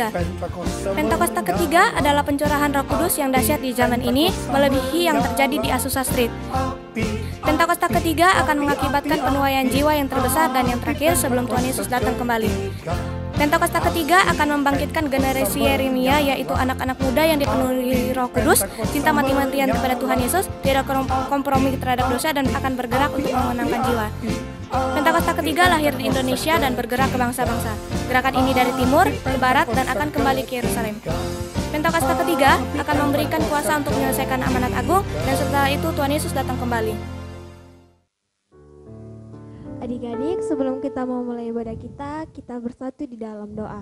ketiga. Pentakosta ketiga adalah pencurahan Roh Kudus yang dahsyat di zaman ini, melebihi yang terjadi di Azusa Street. Pentakosta ketiga akan mengakibatkan penuaian jiwa yang terbesar dan yang terakhir sebelum Tuhan Yesus datang kembali. Pentakosta ketiga akan membangkitkan generasi Yeremia, yaitu anak-anak muda yang dipenuhi Roh Kudus, cinta mati-matian kepada Tuhan Yesus, tidak kompromi terhadap dosa, dan akan bergerak untuk memenangkan jiwa. Pentakosta ketiga lahir di Indonesia dan bergerak ke bangsa-bangsa. Gerakan ini dari timur ke barat dan akan kembali ke Yerusalem. Pentakosta ketiga akan memberikan kuasa untuk menyelesaikan amanat agung, dan setelah itu Tuhan Yesus datang kembali. Adik-adik, sebelum kita mau mulai ibadah kita bersatu di dalam doa.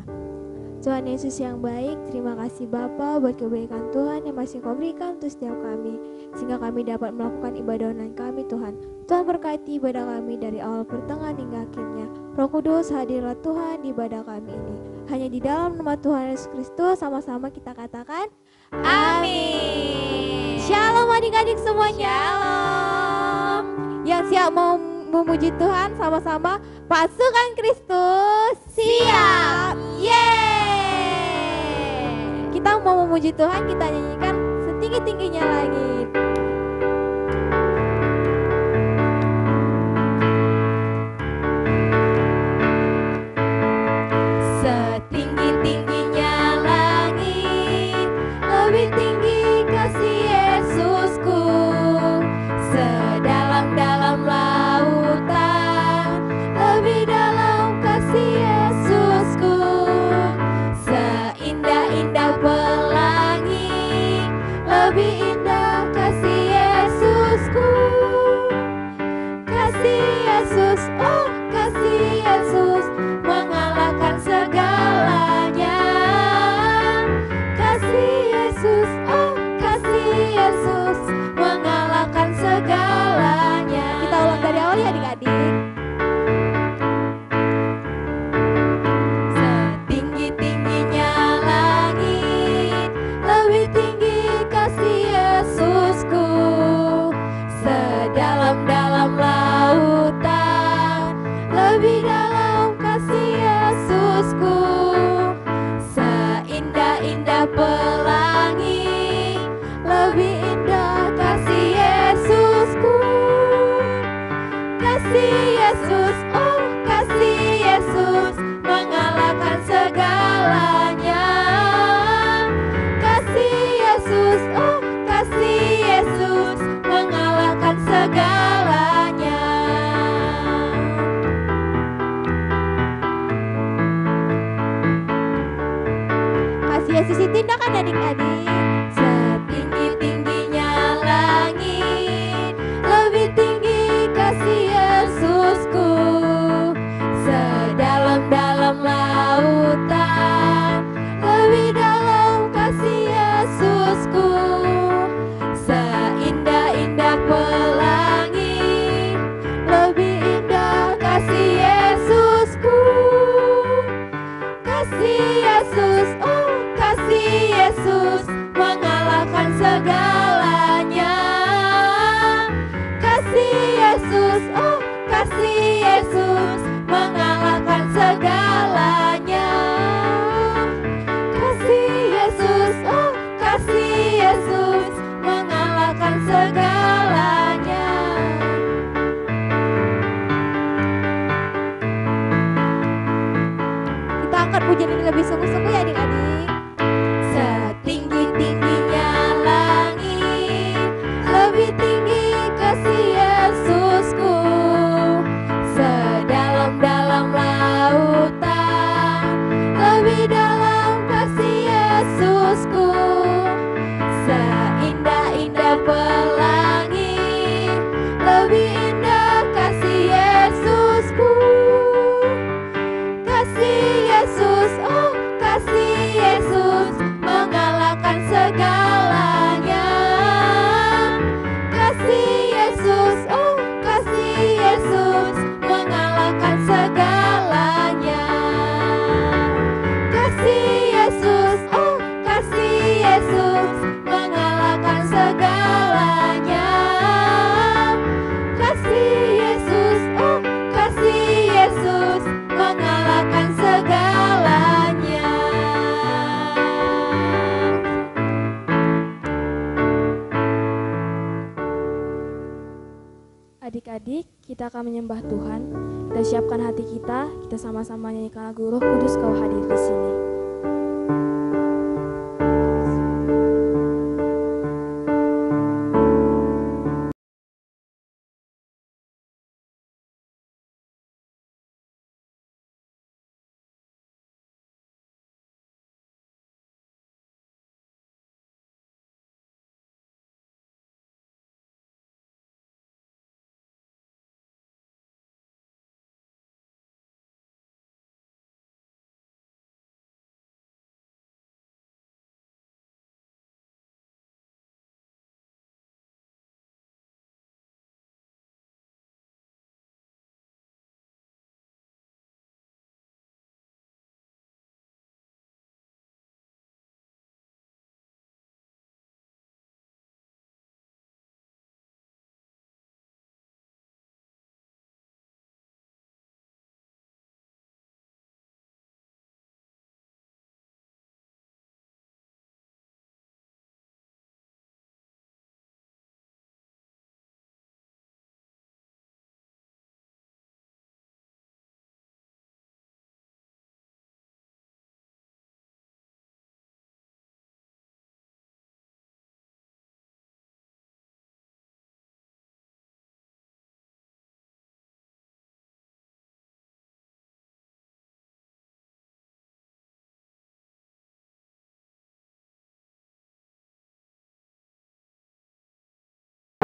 Tuhan Yesus yang baik, terima kasih Bapa buat kebaikan Tuhan yang masih Kau berikan untuk setiap kami, sehingga kami dapat melakukan ibadah online kami Tuhan. Tuhan berkati ibadah kami dari awal pertengahan hingga akhirnya. Roh Kudus, hadirlah Tuhan di ibadah kami ini. Hanya di dalam nama Tuhan Yesus Kristus sama-sama kita katakan amin. Shalom adik-adik semuanya. Shalom. Yang siap mau memuji Tuhan sama-sama, pasukan Kristus siap. Yeay. Kita mau memuji Tuhan, kita nyanyikan setinggi-tingginya lagi. Setinggi-tingginya langit, lebih tinggi kasih Yesusku. Sedalam-dalam lautan, lebih dalam kasih Yesusku. Seindah-indah pelangi, lebih indah kasih Yesusku. Kasih Yesus, oh kasih Yesus, mengalahkan segalanya. Kasih Yesus, oh kasih Yesus, mengalahkan segalanya. Kita ulang dari awal ya adik-adik. Setinggi-tingginya langit, lebih tinggi kasih Yesusku. Sedalam-dalam lautan, lebih dalam kasih Yesusku. Seindah-indah pelangi, lebih indah kasih Yesusku. Kasih Yesus, oh kasih Yesus, mengalahkan segalanya. Kasih Yesus, oh kasih Yesus, mengalahkan segalanya. Kasih Yesus itu indah kan adik-adik? Setinggi-tingginya langit, lebih tinggi kasih Yesusku. Sedalam-dalam lautan, lebih dalam kasih Yesusku. Seindah-indah pelangi, lebih indah kasih Yesusku. Kasih Yesus, oh kasih Yesus, mengalahkan segalanya. Kasih Yesus, oh kasih Yesus, mengalahkan segalanya. Kasih Yesus, oh kasih Yesus, mengalahkan segalanya. Kita angkat pujian ini lebih sungguh-sungguh ya adik-adik. Setinggi-tingginya langit, Adik-adik, kita akan menyembah Tuhan. Kita siapkan hati kita sama-sama nyanyikan lagu Roh Kudus Kau hadir di sini.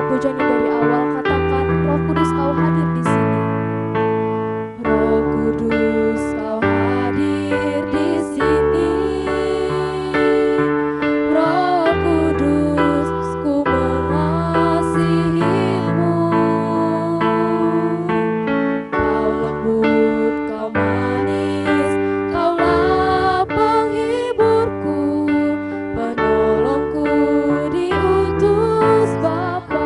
Pujian dari awal katakan, Roh Kudus Kau hadir di sini. Roh Kudus Kau hadir di sini. Roh Kudus ku mengasihimu. Kau lembut, Kau manis, Kaulah penghiburku, penolongku diutus Bapa.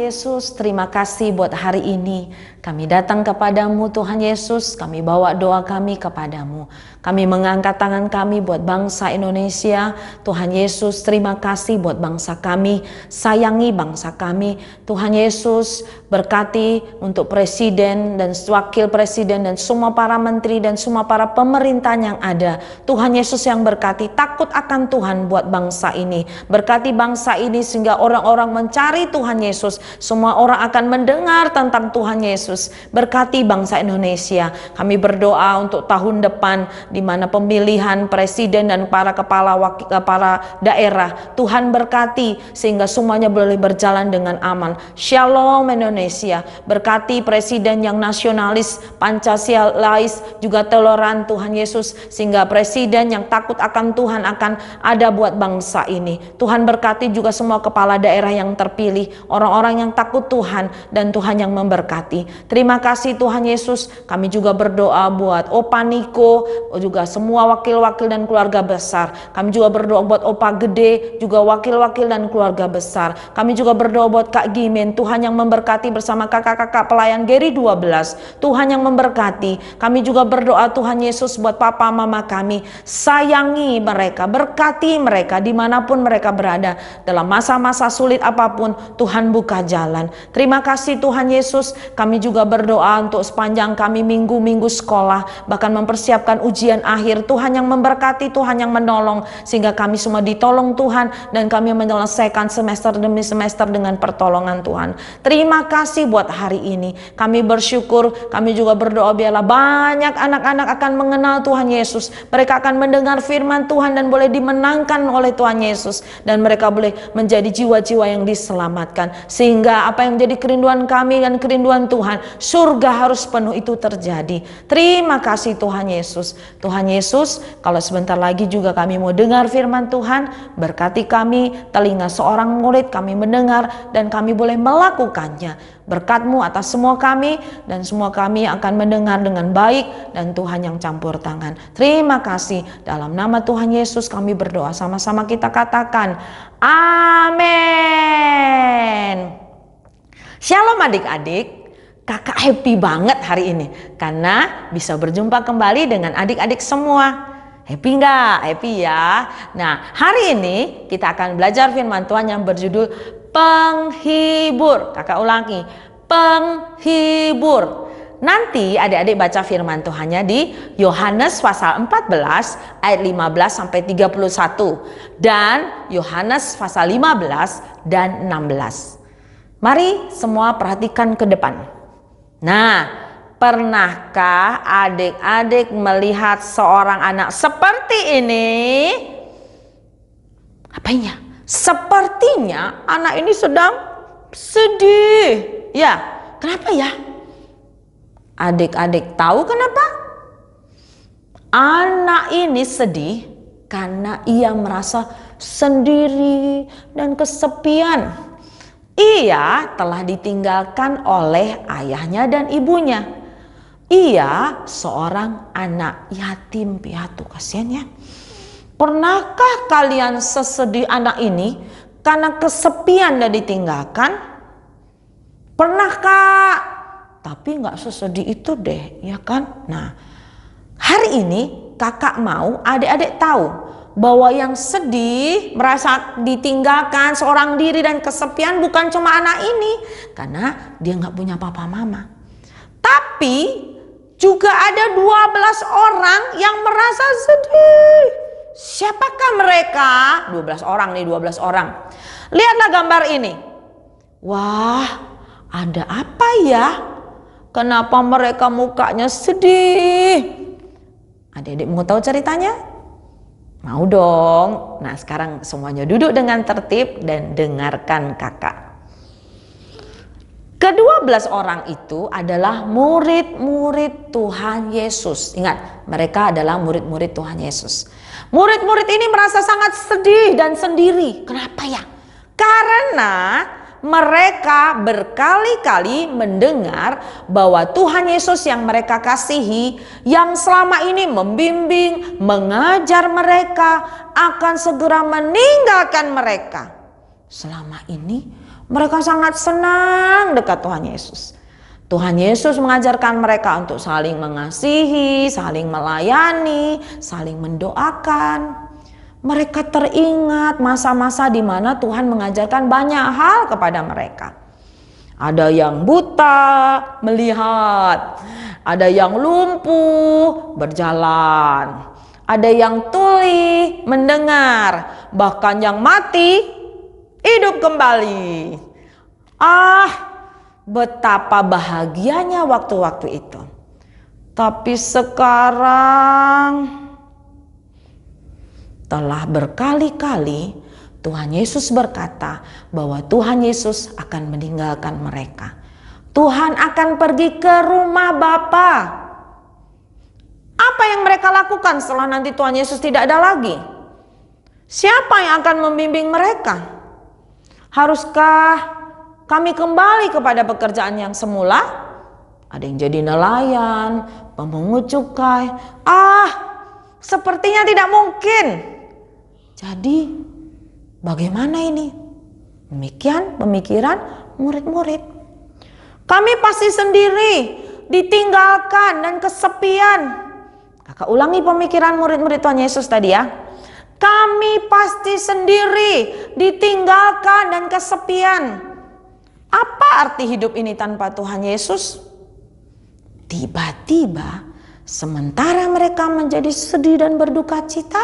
Yesus, terima kasih buat hari ini. Kami datang kepadamu Tuhan Yesus, kami bawa doa kami kepadamu. Kami mengangkat tangan kami buat bangsa Indonesia. Tuhan Yesus, terima kasih buat bangsa kami. Sayangi bangsa kami. Tuhan Yesus, berkati untuk presiden dan wakil presiden dan semua para menteri dan semua para pemerintahan yang ada. Tuhan Yesus yang berkati, takut akan Tuhan buat bangsa ini. Berkati bangsa ini sehingga orang-orang mencari Tuhan Yesus. Semua orang akan mendengar tentang Tuhan Yesus. Berkati bangsa Indonesia. Kami berdoa untuk tahun depan di mana pemilihan presiden dan para kepala para daerah. Tuhan berkati sehingga semuanya boleh berjalan dengan aman. Shalom Indonesia. Berkati presiden yang nasionalis, Pancasilais, juga toleran Tuhan Yesus, sehingga presiden yang takut akan Tuhan akan ada buat bangsa ini. Tuhan berkati juga semua kepala daerah yang terpilih, orang-orang yang takut Tuhan dan Tuhan yang memberkati. Terima kasih Tuhan Yesus. Kami juga berdoa buat Opa Niko, juga semua wakil-wakil dan keluarga besar. Kami juga berdoa buat Opa Gede, juga wakil-wakil dan keluarga besar. Kami juga berdoa buat Kak Gimen, Tuhan yang memberkati bersama kakak-kakak pelayan Geri 12. Tuhan yang memberkati. Kami juga berdoa Tuhan Yesus buat papa mama kami. Sayangi mereka, berkati mereka dimanapun mereka berada. Dalam masa-masa sulit apapun, Tuhan buka jalan. Terima kasih Tuhan Yesus. Kami juga berdoa untuk sepanjang kami minggu-minggu sekolah, bahkan mempersiapkan ujian akhir. Tuhan yang memberkati, Tuhan yang menolong, sehingga kami semua ditolong Tuhan dan kami menyelesaikan semester demi semester dengan pertolongan Tuhan. Terima kasih buat hari ini. Kami bersyukur, kami juga berdoa biarlah banyak anak-anak akan mengenal Tuhan Yesus. Mereka akan mendengar firman Tuhan dan boleh dimenangkan oleh Tuhan Yesus, dan mereka boleh menjadi jiwa-jiwa yang diselamatkan, sehingga apa yang menjadi kerinduan kami dan kerinduan Tuhan, surga harus penuh itu terjadi. Terima kasih Tuhan Yesus. Tuhan Yesus, kalau sebentar lagi juga kami mau dengar firman Tuhan, berkati kami, telinga seorang murid kami mendengar dan kami boleh melakukannya. Berkat-Mu atas semua kami, dan semua kami akan mendengar dengan baik, dan Tuhan yang campur tangan. Terima kasih. Dalam nama Tuhan Yesus kami berdoa, sama-sama kita katakan amin. Shalom adik-adik. Kakak happy banget hari ini karena bisa berjumpa kembali dengan adik-adik semua. Happy nggak? Happy ya. Nah, hari ini kita akan belajar firman Tuhan yang berjudul penghibur. Kakak ulangi, penghibur. Nanti adik-adik baca firman Tuhannya di Yohanes pasal 14 ayat 15 sampai 31 dan Yohanes pasal 15 dan 16. Mari semua perhatikan ke depan. Nah, pernahkah adik-adik melihat seorang anak seperti ini? Apanya? Sepertinya anak ini sedang sedih. Ya, kenapa ya? Adik-adik tahu kenapa? Anak ini sedih karena ia merasa sendiri dan kesepian. Ia telah ditinggalkan oleh ayahnya dan ibunya. Ia seorang anak yatim piatu, kasihan ya. Pernahkah kalian sesedih anak ini karena kesepian dan ditinggalkan? Pernahkah? Tapi nggak sesedih itu deh, ya kan? Nah, hari ini kakak mau adik-adik tahu bahwa yang sedih, merasa ditinggalkan, seorang diri dan kesepian bukan cuma anak ini, karena dia nggak punya papa mama. Tapi juga ada 12 orang yang merasa sedih. Siapakah mereka? 12 orang nih, 12 orang. Lihatlah gambar ini. Wah, ada apa ya? Kenapa mereka mukanya sedih? Adik-adik mau tahu ceritanya? Mau dong. Nah, sekarang semuanya duduk dengan tertib dan dengarkan kakak. Ke-12 orang itu adalah murid-murid Tuhan Yesus. Ingat, mereka adalah murid-murid Tuhan Yesus. Murid-murid ini merasa sangat sedih dan sendiri. Kenapa ya? Karena mereka berkali-kali mendengar bahwa Tuhan Yesus yang mereka kasihi, yang selama ini membimbing, mengajar mereka, akan segera meninggalkan mereka. Selama ini Mereka sangat senang dekat Tuhan Yesus. Tuhan Yesus mengajarkan mereka untuk saling mengasihi, saling melayani, saling mendoakan. Mereka teringat masa-masa di mana Tuhan mengajarkan banyak hal kepada mereka. Ada yang buta melihat, ada yang lumpuh berjalan, ada yang tuli mendengar, bahkan yang mati hidup kembali. Betapa bahagianya waktu-waktu itu. Tapi sekarang telah berkali-kali Tuhan Yesus berkata bahwa Tuhan Yesus akan meninggalkan mereka. Tuhan akan pergi ke rumah Bapa. Apa yang mereka lakukan setelah nanti Tuhan Yesus tidak ada lagi? Siapa yang akan membimbing mereka? Haruskah kami kembali kepada pekerjaan yang semula? Ada yang jadi nelayan, pemungut cukai. Sepertinya tidak mungkin. Jadi bagaimana ini? Demikian pemikiran murid-murid. Kami pasti sendiri, ditinggalkan dan kesepian. Kakak ulangi pemikiran murid-murid Tuhan Yesus tadi ya. Kami pasti sendiri, ditinggalkan dan kesepian. Apa arti hidup ini tanpa Tuhan Yesus? Tiba-tiba sementara mereka menjadi sedih dan berduka cita,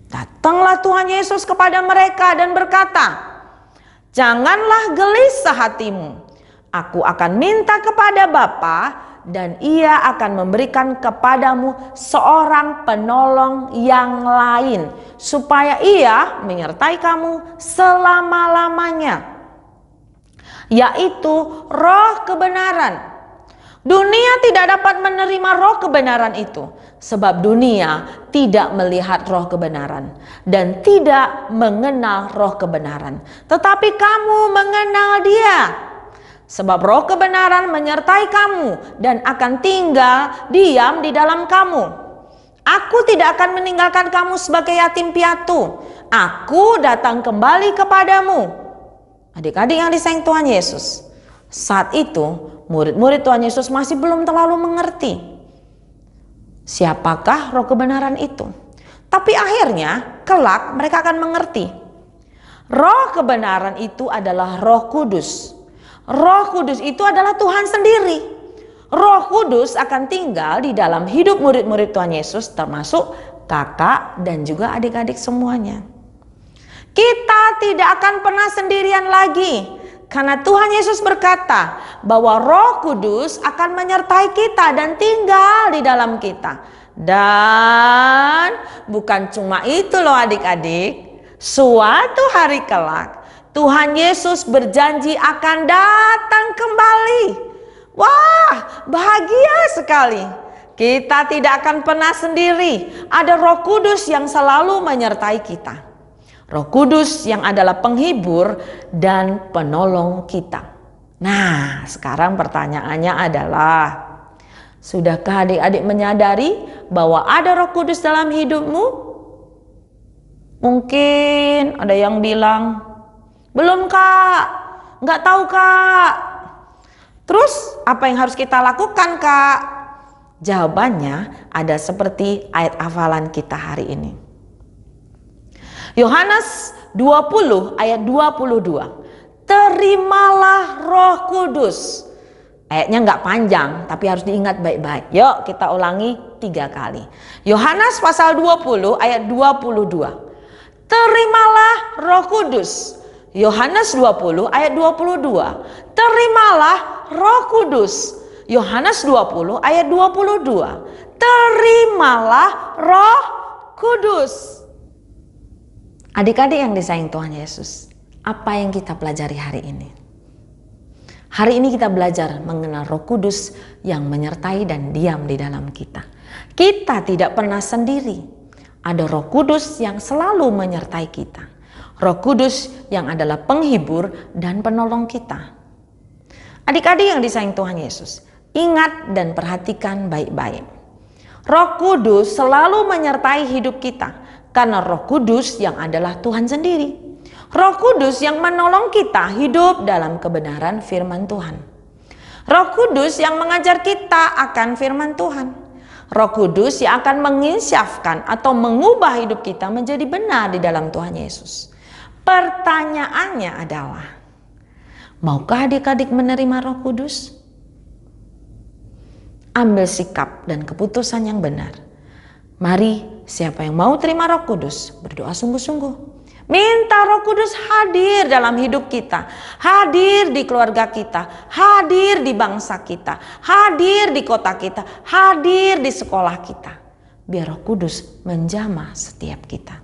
datanglah Tuhan Yesus kepada mereka dan berkata, "Janganlah gelisah hatimu. Aku akan minta kepada Bapa dan Ia akan memberikan kepadamu seorang penolong yang lain, supaya Ia menyertai kamu selama-lamanya, yaitu Roh kebenaran. Dunia tidak dapat menerima roh kebenaran itu, sebab dunia tidak melihat roh kebenaran dan tidak mengenal roh kebenaran. Tetapi kamu mengenal Dia, sebab roh kebenaran menyertai kamu dan akan tinggal diam di dalam kamu. Aku tidak akan meninggalkan kamu sebagai yatim piatu. Aku datang kembali kepadamu." Adik-adik yang disayang Tuhan Yesus, saat itu murid-murid Tuhan Yesus masih belum terlalu mengerti siapakah roh kebenaran itu. Tapi akhirnya kelak mereka akan mengerti. Roh kebenaran itu adalah Roh Kudus. Roh Kudus itu adalah Tuhan sendiri. Roh Kudus akan tinggal di dalam hidup murid-murid Tuhan Yesus, termasuk kakak dan juga adik-adik semuanya. Kita tidak akan pernah sendirian lagi, karena Tuhan Yesus berkata bahwa Roh Kudus akan menyertai kita dan tinggal di dalam kita. Dan bukan cuma itu loh adik-adik, suatu hari kelak Tuhan Yesus berjanji akan datang kembali. Wah, bahagia sekali. Kita tidak akan pernah sendiri. Ada Roh Kudus yang selalu menyertai kita. Roh Kudus yang adalah penghibur dan penolong kita. Nah, sekarang pertanyaannya adalah, sudahkah adik-adik menyadari bahwa ada Roh Kudus dalam hidupmu? Mungkin ada yang bilang, "Belum Kak, nggak tahu Kak." Terus apa yang harus kita lakukan Kak? Jawabannya ada seperti ayat hafalan kita hari ini. Yohanes 20 ayat 22. Terimalah Roh Kudus. Ayatnya nggak panjang, tapi harus diingat baik-baik. Yuk kita ulangi 3 kali. Yohanes pasal 20 ayat 22. Terimalah Roh Kudus. Yohanes 20 ayat 22. Terimalah Roh Kudus. Yohanes 20 ayat 22. Terimalah Roh Kudus. Adik-adik yang disayang Tuhan Yesus, apa yang kita pelajari hari ini? Hari ini kita belajar mengenal Roh Kudus yang menyertai dan diam di dalam kita. Kita tidak pernah sendiri. Ada Roh Kudus yang selalu menyertai kita. Roh Kudus yang adalah penghibur dan penolong kita. Adik-adik yang disayang Tuhan Yesus, ingat dan perhatikan baik-baik. Roh Kudus selalu menyertai hidup kita. Karena Roh Kudus yang adalah Tuhan sendiri. Roh Kudus yang menolong kita hidup dalam kebenaran firman Tuhan. Roh Kudus yang mengajar kita akan firman Tuhan. Roh Kudus yang akan menginsyafkan atau mengubah hidup kita menjadi benar di dalam Tuhan Yesus. Pertanyaannya adalah, maukah adik-adik menerima Roh Kudus? Ambil sikap dan keputusan yang benar. Mari, siapa yang mau terima Roh Kudus, berdoa sungguh-sungguh. Minta Roh Kudus hadir dalam hidup kita, hadir di keluarga kita, hadir di bangsa kita, hadir di kota kita, hadir di sekolah kita. Biar Roh Kudus menjamah setiap kita.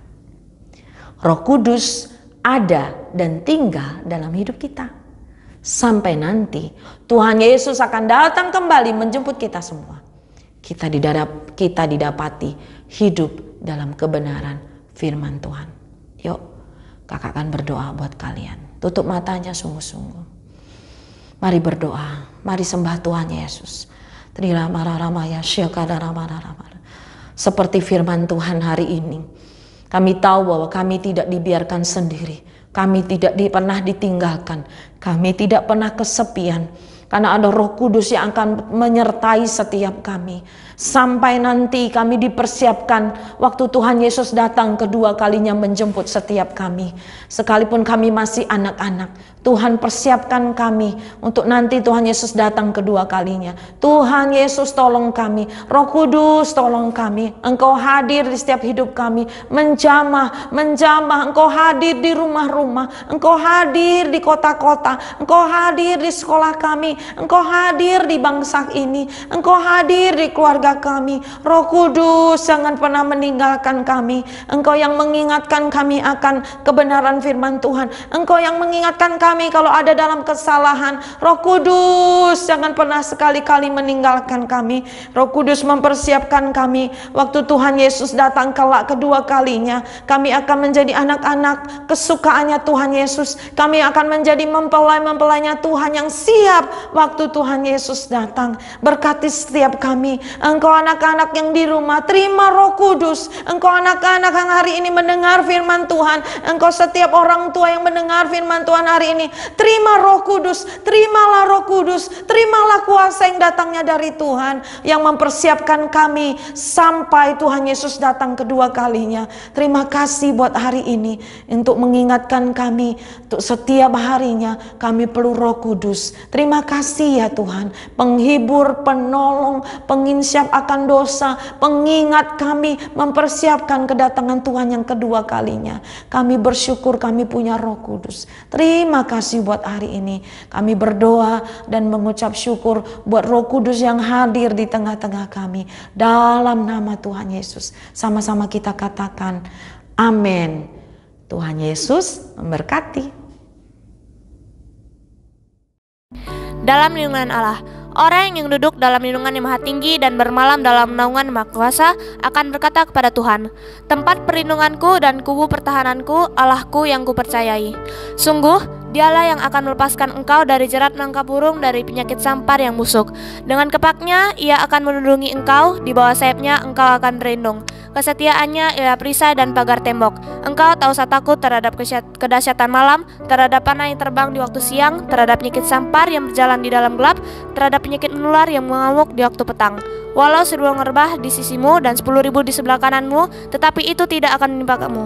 Roh Kudus ada dan tinggal dalam hidup kita. Sampai nanti Tuhan Yesus akan datang kembali menjemput kita semua. Kita didapati hidup dalam kebenaran firman Tuhan. Yuk, kakak akan berdoa buat kalian. Tutup matanya sungguh-sungguh. Mari berdoa, mari sembah Tuhan Yesus. Seperti firman Tuhan hari ini, kami tahu bahwa kami tidak dibiarkan sendiri. Kami tidak pernah ditinggalkan. Kami tidak pernah kesepian. Karena ada Roh Kudus yang akan menyertai setiap kami. Sampai nanti kami dipersiapkan waktu Tuhan Yesus datang kedua kalinya menjemput setiap kami. Sekalipun kami masih anak-anak, Tuhan persiapkan kami untuk nanti Tuhan Yesus datang kedua kalinya. Tuhan Yesus tolong kami, Roh Kudus tolong kami. Engkau hadir di setiap hidup kami, menjamah. Engkau hadir di rumah-rumah, Engkau hadir di kota-kota, Engkau hadir di sekolah kami, Engkau hadir di bangsa ini, Engkau hadir di keluarga kami. Roh Kudus, jangan pernah meninggalkan kami. Engkau yang mengingatkan kami akan kebenaran firman Tuhan. Engkau yang mengingatkan kami kalau ada dalam kesalahan. Roh Kudus, jangan pernah sekali-kali meninggalkan kami. Roh Kudus mempersiapkan kami waktu Tuhan Yesus datang kelak kedua kalinya. Kami akan menjadi anak-anak kesukaannya Tuhan Yesus. Kami akan menjadi mempelai-mempelainya Tuhan yang siap waktu Tuhan Yesus datang. Berkati setiap kami. Engkau anak-anak yang di rumah, terima Roh Kudus. Engkau anak-anak yang hari ini mendengar firman Tuhan. Engkau setiap orang tua yang mendengar firman Tuhan hari ini, terima Roh Kudus. Terimalah Roh Kudus. Terimalah kuasa yang datangnya dari Tuhan, yang mempersiapkan kami sampai Tuhan Yesus datang kedua kalinya. Terima kasih buat hari ini, untuk mengingatkan kami, untuk setiap harinya kami perlu Roh Kudus. Terima kasih ya Tuhan, penghibur, penolong, penginsyaf akan dosa, pengingat kami, mempersiapkan kedatangan Tuhan yang kedua kalinya. Kami bersyukur kami punya Roh Kudus. Terima kasih buat hari ini. Kami berdoa dan mengucap syukur buat Roh Kudus yang hadir di tengah-tengah kami. Dalam nama Tuhan Yesus, sama-sama kita katakan amin. Tuhan Yesus memberkati. Dalam lindungan Allah, orang yang duduk dalam lindungan yang maha tinggi dan bermalam dalam naungan maha kuasa akan berkata kepada Tuhan, tempat perlindunganku dan kubu pertahananku, Allahku yang kupercayai. Sungguh, Dialah yang akan melepaskan engkau dari jerat menangkap burung, dari penyakit sampar yang busuk. Dengan kepaknya ia akan melindungi engkau, di bawah sayapnya engkau akan berlindung. Kesetiaannya ialah perisai dan pagar tembok. Engkau tak usah takut terhadap kedahsyatan malam, terhadap panah yang terbang di waktu siang, terhadap penyakit sampar yang berjalan di dalam gelap, terhadap penyakit menular yang mengamuk di waktu petang. Walau 1000 ngerbah di sisimu dan 10.000 di sebelah kananmu, tetapi itu tidak akan menimpa kamu.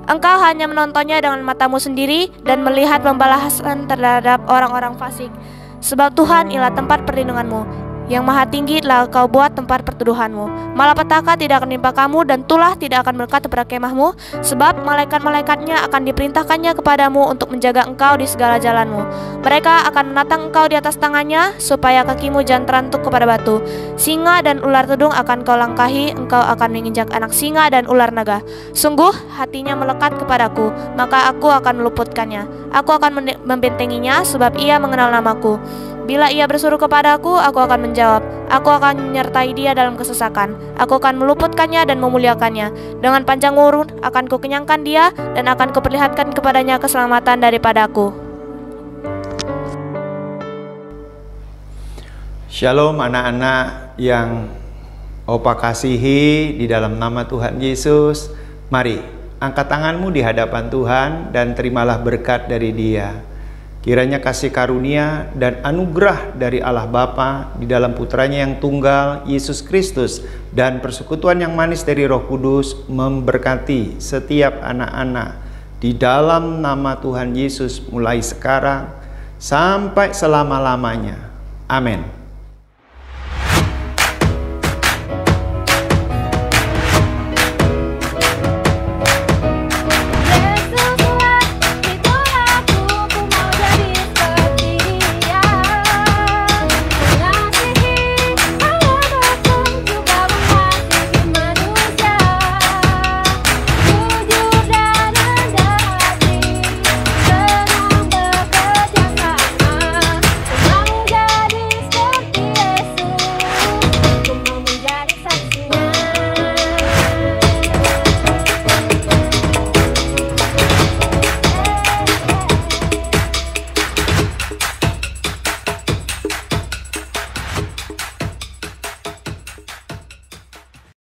Engkau hanya menontonnya dengan matamu sendiri dan melihat pembalasan terhadap orang-orang fasik. Sebab Tuhan ialah tempat perlindunganmu, yang maha tinggi telah kau buat tempat perteduhanmu. Malapetaka tidak akan menimpa kamu dan tulah tidak akan melekat pada kemahmu, sebab malaikat-malaikatnya akan diperintahkannya kepadamu untuk menjaga engkau di segala jalanmu. Mereka akan menatang engkau di atas tangannya, supaya kakimu jangan terantuk kepada batu. Singa dan ular tudung akan kau langkahi, engkau akan menginjak anak singa dan ular naga. Sungguh hatinya melekat kepadaku, maka aku akan meluputkannya. Aku akan membentenginya, sebab ia mengenal namaku. Bila ia berseru kepadaku, aku akan menjawab. Aku akan menyertai dia dalam kesesakan. Aku akan meluputkannya dan memuliakannya. Dengan panjang umur akan kukenyangkan dia, dan akan kuperlihatkan kepadanya keselamatan daripadaku. Shalom anak-anak yang Opa kasihi di dalam nama Tuhan Yesus. Mari Angkat tanganmu di hadapan Tuhan dan terimalah berkat dari Dia. Kiranya kasih karunia dan anugerah dari Allah Bapa di dalam Putranya yang tunggal, Yesus Kristus, dan persekutuan yang manis dari Roh Kudus memberkati setiap anak-anak di dalam nama Tuhan Yesus mulai sekarang sampai selama-lamanya. Amin.